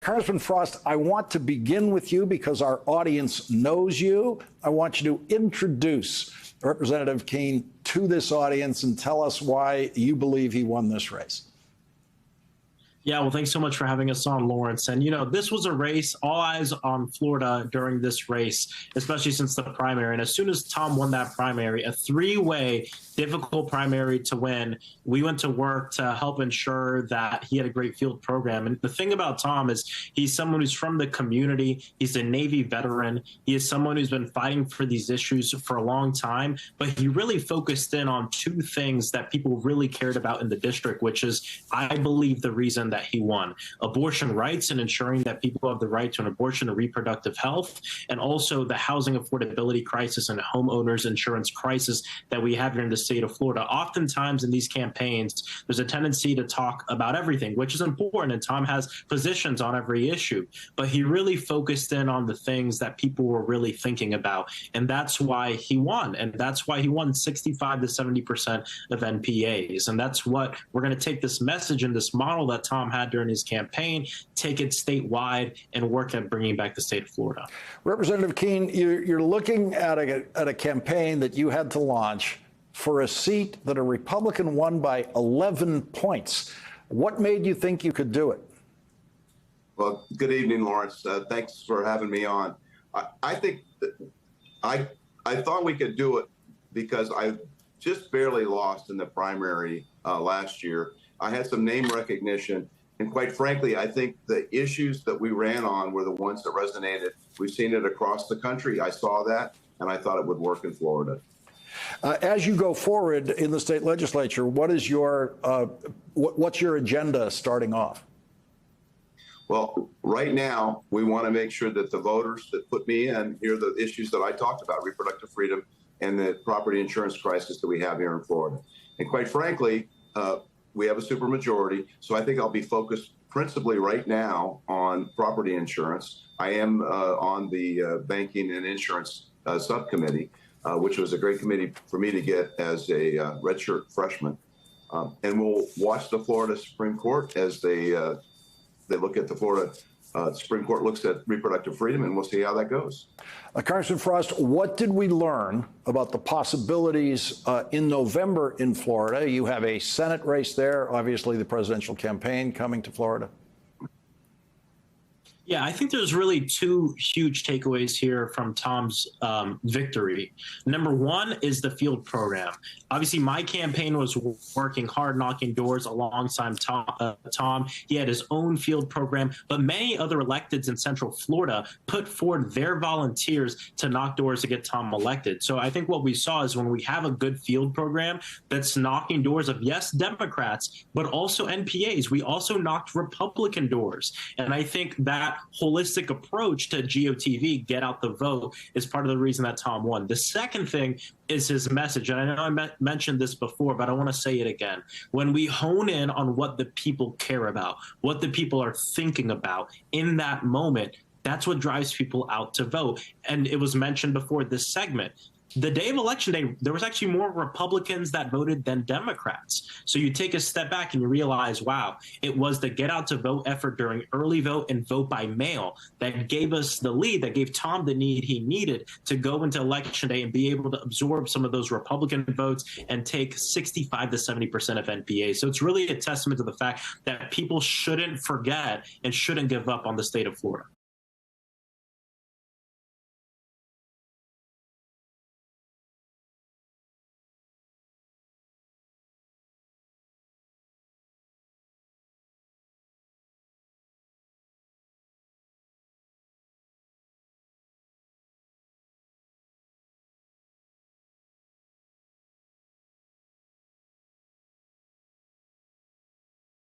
Congressman Frost, I want to begin with you because our audience knows you. I want you to introduce Representative Keene to this audience and tell us why you believe he won this race. Yeah, well, thanks so much for having us on, Lawrence. And, you know, this was a race, all eyes on Florida during this race, especially since the primary. And as soon as Tom won that primary, a three-way difficult primary to win, we went to work to help ensure that he had a great field program. And the thing about Tom is he's someone who's from the community. He's a Navy veteran. He is someone who's been fighting for these issues for a long time. But he really focused in on two things that people really cared about in the district, which is, I believe, the reason that he won: abortion rights and ensuring that people have the right to an abortion and reproductive health, and also the housing affordability crisis and homeowners insurance crisis that we have here in the state of Florida. Oftentimes in these campaigns, there's a tendency to talk about everything, which is important, and Tom has positions on every issue, but he really focused in on the things that people were really thinking about, and that's why he won. And that's why he won 65 to 70% of NPAs. And that's what we're going to take this message and this model that Tom had during his campaign, take it statewide, and work at bringing back the state of Florida. Representative Keene, you're looking at a campaign that you had to launch for a seat that a Republican won by 11 points. What made you think you could do it? Well, good evening, Lawrence. Thanks for having me on. I think I thought we could do it because I just barely lost in the primary last year. I had some name recognition. And quite frankly, I think the issues that we ran on were the ones that resonated. We've seen it across the country. I saw that, and I thought it would work in Florida. As you go forward in the state legislature, what is your what's your agenda starting off? Well, right now, we want to make sure that the voters that put me in hear the issues that I talked about: reproductive freedom and the property insurance crisis that we have here in Florida. And quite frankly, we have a supermajority, so I think I'll be focused principally right now on property insurance. I am on the banking and insurance subcommittee, which was a great committee for me to get as a redshirt freshman. And we'll watch the Florida Supreme Court as they look at the Florida Supreme Court looks at reproductive freedom, and we'll see how that goes. Congressman Frost, what did we learn about the possibilities in November in Florida? You have a Senate race there, obviously the presidential campaign coming to Florida. Yeah, I think there's really two huge takeaways here from Tom's victory. Number one is the field program. Obviously, my campaign was working hard, knocking doors alongside Tom. He had his own field program, but many other electeds in Central Florida put forward their volunteers to knock doors to get Tom elected. So I think what we saw is when we have a good field program that's knocking doors of, yes, Democrats, but also NPAs, we also knocked Republican doors. And I think that holistic approach to GOTV, get out the vote, is part of the reason that Tom won. The second thing is his message. And I know I mentioned this before, but I want to say it again. When we hone in on what the people care about, what the people are thinking about in that moment, that's what drives people out to vote. And it was mentioned before this segment. The day of Election Day, there was actually more Republicans that voted than Democrats. So you take a step back and you realize, wow, it was the get out to vote effort during early vote and vote by mail that gave us the lead, that gave Tom the need he needed to go into Election Day and be able to absorb some of those Republican votes and take 65 to 70% of NPA. So it's really a testament to the fact that people shouldn't forget and shouldn't give up on the state of Florida.